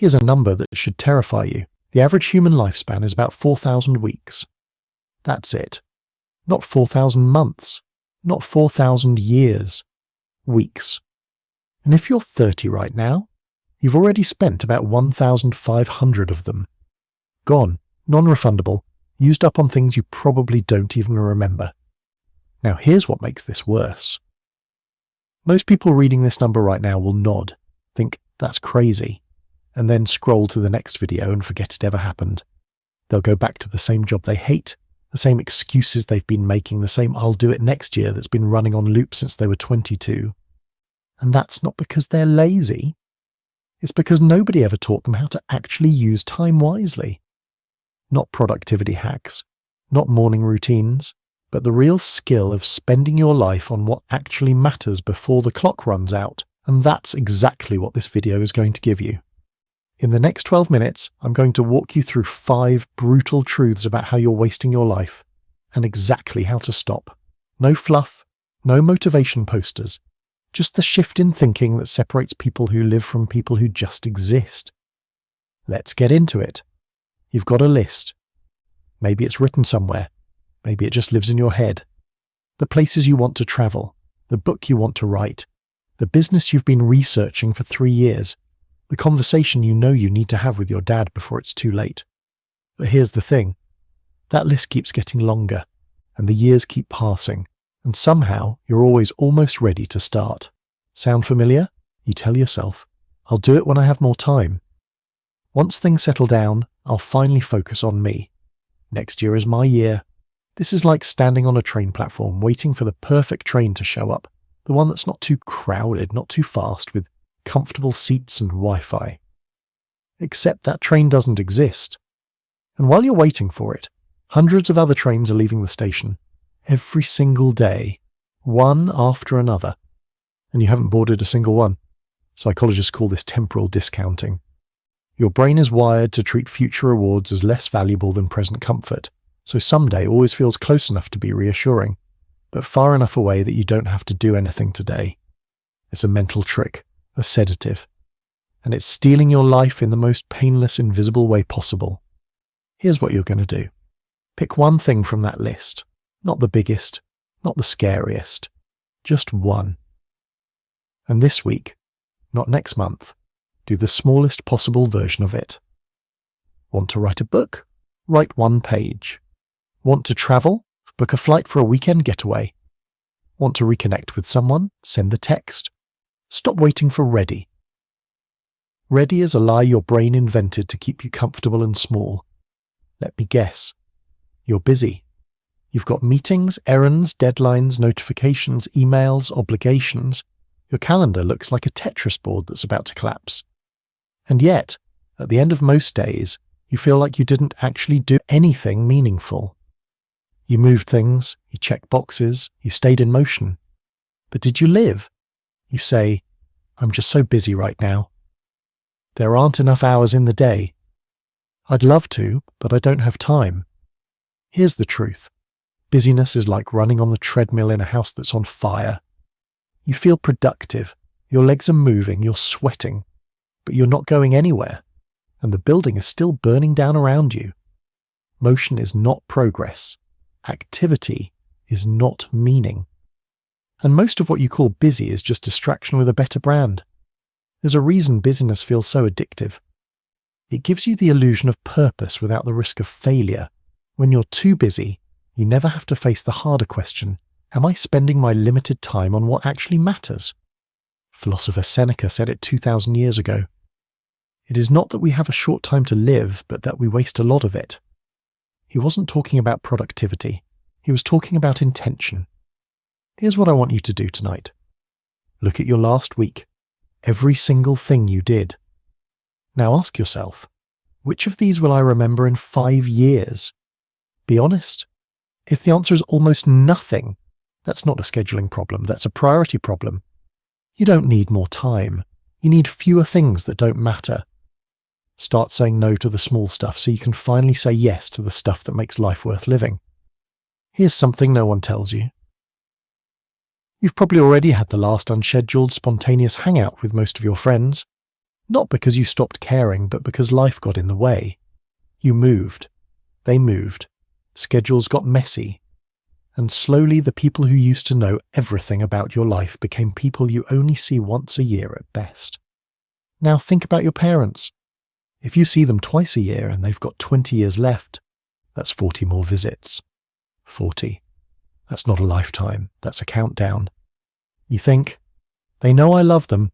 Here's a number that should terrify you. The average human lifespan is about 4,000 weeks. That's it. Not 4,000 months. Not 4,000 years. Weeks. And if you're 30 right now, you've already spent about 1,500 of them. Gone. Non-refundable. Used up on things you probably don't even remember. Now here's what makes this worse. Most people reading this number right now will nod, think that's crazy, and then scroll to the next video and forget it ever happened. They'll go back to the same job they hate, the same excuses they've been making, the same "I'll do it next year" that's been running on loop since they were 22. And that's not because they're lazy. It's because nobody ever taught them how to actually use time wisely. Not productivity hacks, not morning routines, but the real skill of spending your life on what actually matters before the clock runs out. And that's exactly what this video is going to give you. In the next 12 minutes, I'm going to walk you through 5 brutal truths about how you're wasting your life and exactly how to stop. No fluff, no motivation posters, just the shift in thinking that separates people who live from people who just exist. Let's get into it. You've got a list. Maybe it's written somewhere. Maybe it just lives in your head. The places you want to travel, the book you want to write, the business you've been researching for 3 years, the conversation you know you need to have with your dad before it's too late. But here's the thing. That list keeps getting longer, and the years keep passing, and somehow you're always almost ready to start. Sound familiar? You tell yourself, I'll do it when I have more time. Once things settle down, I'll finally focus on me. Next year is my year. This is like standing on a train platform waiting for the perfect train to show up, the one that's not too crowded, not too fast, with comfortable seats and Wi-Fi. Except that train doesn't exist. And while you're waiting for it, hundreds of other trains are leaving the station, every single day, one after another. And you haven't boarded a single one. Psychologists call this temporal discounting. Your brain is wired to treat future rewards as less valuable than present comfort, so someday always feels close enough to be reassuring, but far enough away that you don't have to do anything today. It's a mental trick, a sedative, and it's stealing your life in the most painless, invisible way possible. Here's what you're going to do. Pick one thing from that list, not the biggest, not the scariest, just one. And this week, not next month, do the smallest possible version of it. Want to write a book? Write 1 page. Want to travel? Book a flight for a weekend getaway. Want to reconnect with someone? Send the text. Stop waiting for ready. Ready is a lie your brain invented to keep you comfortable and small. Let me guess. You're busy. You've got meetings, errands, deadlines, notifications, emails, obligations. Your calendar looks like a Tetris board that's about to collapse. And yet, at the end of most days, you feel like you didn't actually do anything meaningful. You moved things, you checked boxes, you stayed in motion. But did you live? You say, I'm just so busy right now. There aren't enough hours in the day. I'd love to, but I don't have time. Here's the truth. Busyness is like running on the treadmill in a house that's on fire. You feel productive, your legs are moving, you're sweating, but you're not going anywhere, and the building is still burning down around you. Motion is not progress. Activity is not meaning. And most of what you call busy is just distraction with a better brand. There's a reason busyness feels so addictive. It gives you the illusion of purpose without the risk of failure. When you're too busy, you never have to face the harder question, am I spending my limited time on what actually matters? Philosopher Seneca said it 2,000 years ago. It is not that we have a short time to live, but that we waste a lot of it. He wasn't talking about productivity. He was talking about intention. Here's what I want you to do tonight. Look at your last week. Every single thing you did. Now ask yourself, which of these will I remember in 5 years? Be honest. If the answer is almost nothing, that's not a scheduling problem, that's a priority problem. You don't need more time. You need fewer things that don't matter. Start saying no to the small stuff so you can finally say yes to the stuff that makes life worth living. Here's something no one tells you. You've probably already had the last unscheduled, spontaneous hangout with most of your friends. Not because you stopped caring, but because life got in the way. You moved. They moved. Schedules got messy. And slowly the people who used to know everything about your life became people you only see once a year at best. Now think about your parents. If you see them twice a year and they've got 20 years left, that's 40 more visits. 40. That's not a lifetime, that's a countdown. You think, they know I love them.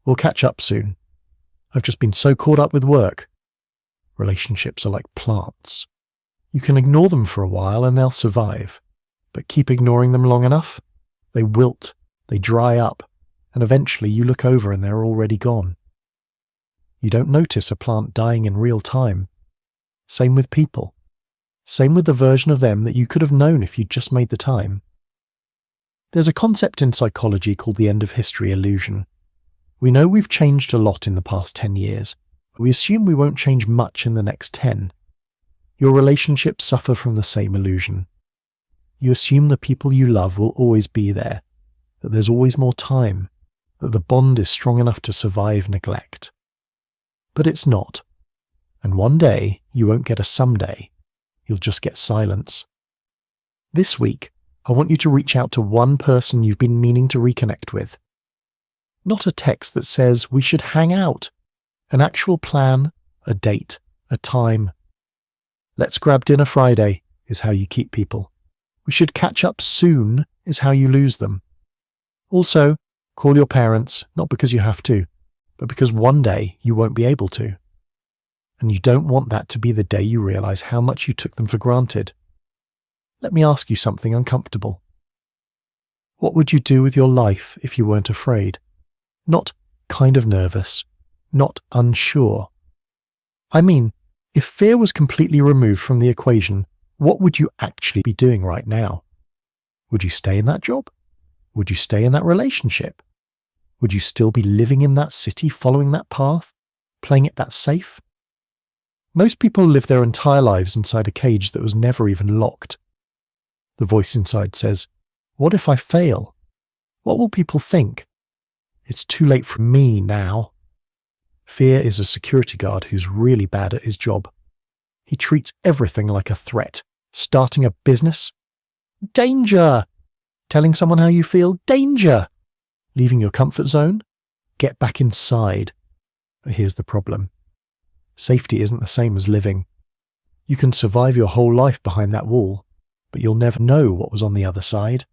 We'll catch up soon. I've just been so caught up with work. Relationships are like plants. You can ignore them for a while and they'll survive. But keep ignoring them long enough, they wilt, they dry up, and eventually you look over and they're already gone. You don't notice a plant dying in real time. Same with people. Same with the version of them that you could have known if you'd just made the time. There's a concept in psychology called the end of history illusion. We know we've changed a lot in the past 10 years, but we assume we won't change much in the next 10. Your relationships suffer from the same illusion. You assume the people you love will always be there, that there's always more time, that the bond is strong enough to survive neglect. But it's not. And one day, you won't get a someday. You'll just get silence. This week, I want you to reach out to one person you've been meaning to reconnect with. Not a text that says we should hang out. An actual plan, a date, a time. Let's grab dinner Friday is how you keep people. We should catch up soon is how you lose them. Also, call your parents, not because you have to, but because one day you won't be able to. And you don't want that to be the day you realize how much you took them for granted. Let me ask you something uncomfortable. What would you do with your life if you weren't afraid? Not kind of nervous, not unsure. I mean, if fear was completely removed from the equation, what would you actually be doing right now? Would you stay in that job? Would you stay in that relationship? Would you still be living in that city, following that path, playing it that safe? Most people live their entire lives inside a cage that was never even locked. The voice inside says, what if I fail? What will people think? It's too late for me now. Fear is a security guard who's really bad at his job. He treats everything like a threat. Starting a business? Danger! Telling someone how you feel? Danger! Leaving your comfort zone? Get back inside. But here's the problem. Safety isn't the same as living. You can survive your whole life behind that wall, but you'll never know what was on the other side.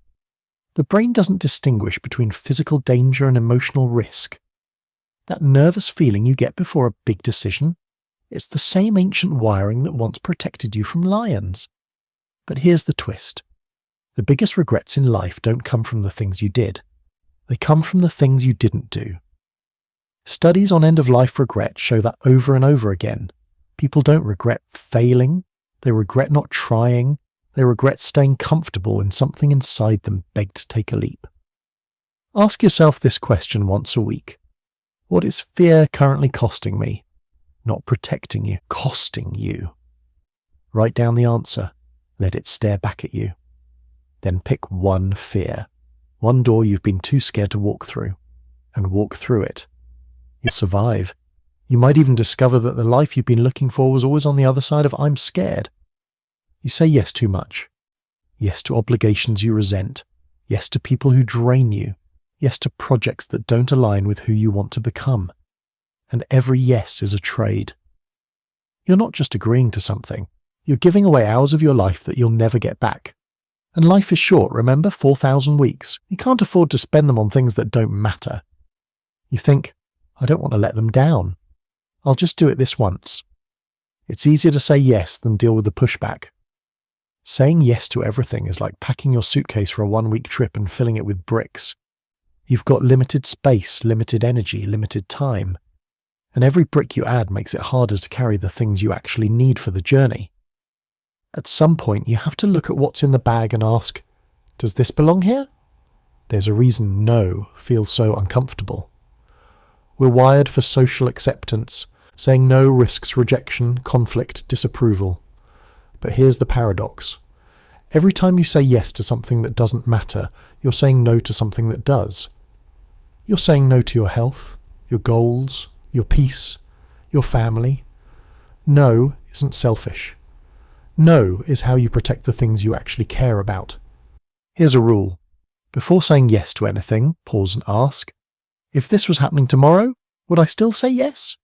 The brain doesn't distinguish between physical danger and emotional risk. That nervous feeling you get before a big decision, it's the same ancient wiring that once protected you from lions. But here's the twist. The biggest regrets in life don't come from the things you did. They come from the things you didn't do. Studies on end-of-life regret show that over and over again. People don't regret failing. They regret not trying. They regret staying comfortable when something inside them begged to take a leap. Ask yourself this question once a week. What is fear currently costing me? Not protecting you, costing you. Write down the answer. Let it stare back at you. Then pick one fear, one door you've been too scared to walk through, and walk through it. You'll survive. You might even discover that the life you've been looking for was always on the other side of I'm scared. You say yes too much. Yes to obligations you resent. Yes to people who drain you. Yes to projects that don't align with who you want to become. And every yes is a trade. You're not just agreeing to something. You're giving away hours of your life that you'll never get back. And life is short, remember? 4,000 weeks. You can't afford to spend them on things that don't matter. You think, I don't want to let them down. I'll just do it this once. It's easier to say yes than deal with the pushback. Saying yes to everything is like packing your suitcase for a 1-week trip and filling it with bricks. You've got limited space, limited energy, limited time. And every brick you add makes it harder to carry the things you actually need for the journey. At some point, you have to look at what's in the bag and ask, does this belong here? There's a reason no feels so uncomfortable. We're wired for social acceptance. Saying no risks rejection, conflict, disapproval. But here's the paradox. Every time you say yes to something that doesn't matter, you're saying no to something that does. You're saying no to your health, your goals, your peace, your family. No isn't selfish. No is how you protect the things you actually care about. Here's a rule. Before saying yes to anything, pause and ask, if this was happening tomorrow, would I still say yes?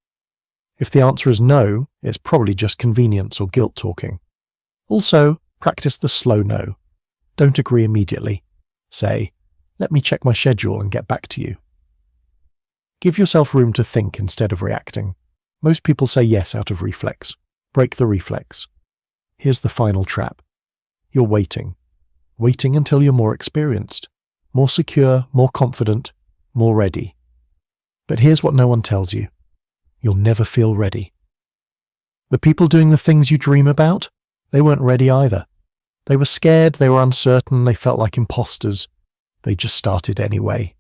If the answer is no, it's probably just convenience or guilt talking. Also, practice the slow no. Don't agree immediately. Say, let me check my schedule and get back to you. Give yourself room to think instead of reacting. Most people say yes out of reflex. Break the reflex. Here's the final trap. You're waiting. Waiting until you're more experienced, more secure, more confident, more ready. But here's what no one tells you. You'll never feel ready. The people doing the things you dream about, they weren't ready either. They were scared, they were uncertain, they felt like imposters. They just started anyway.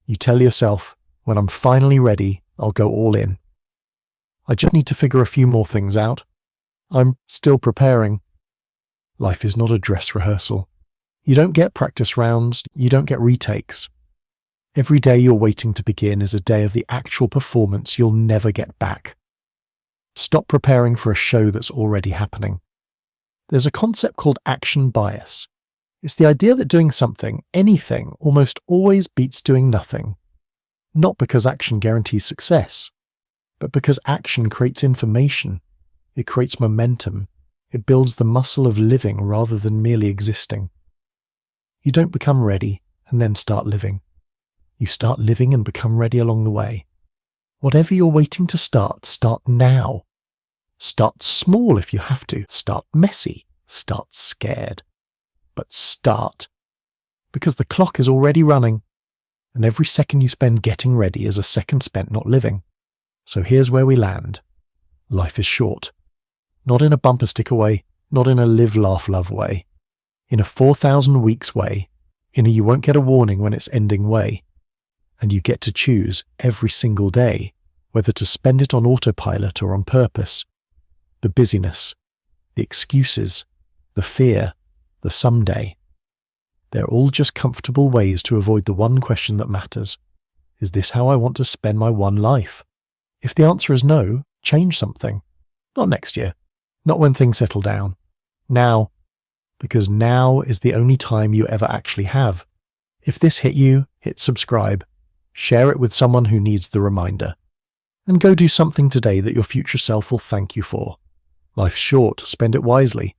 You tell yourself, when I'm finally ready, I'll go all in. I just need to figure a few more things out. I'm still preparing. Life is not a dress rehearsal. You don't get practice rounds, you don't get retakes. Every day you're waiting to begin is a day of the actual performance you'll never get back. Stop preparing for a show that's already happening. There's a concept called action bias. It's the idea that doing something, anything, almost always beats doing nothing. Not because action guarantees success, but because action creates information. It creates momentum. It builds the muscle of living rather than merely existing. You don't become ready and then start living. You start living and become ready along the way. Whatever you're waiting to start, start now. Start small if you have to. Start messy. Start scared. But start. Because the clock is already running, and every second you spend getting ready is a second spent not living. So here's where we land. Life is short. Not in a bumper sticker way, not in a live, laugh, love way. In a 4,000 weeks way, in a you won't get a warning when it's ending way. And you get to choose every single day whether to spend it on autopilot or on purpose. The busyness, the excuses, the fear, the someday. They're all just comfortable ways to avoid the one question that matters. Is this how I want to spend my one life? If the answer is no, change something. Not next year. Not when things settle down. Now. Because now is the only time you ever actually have. If this hit you, hit subscribe. Share it with someone who needs the reminder. And go do something today that your future self will thank you for. Life's short, spend it wisely.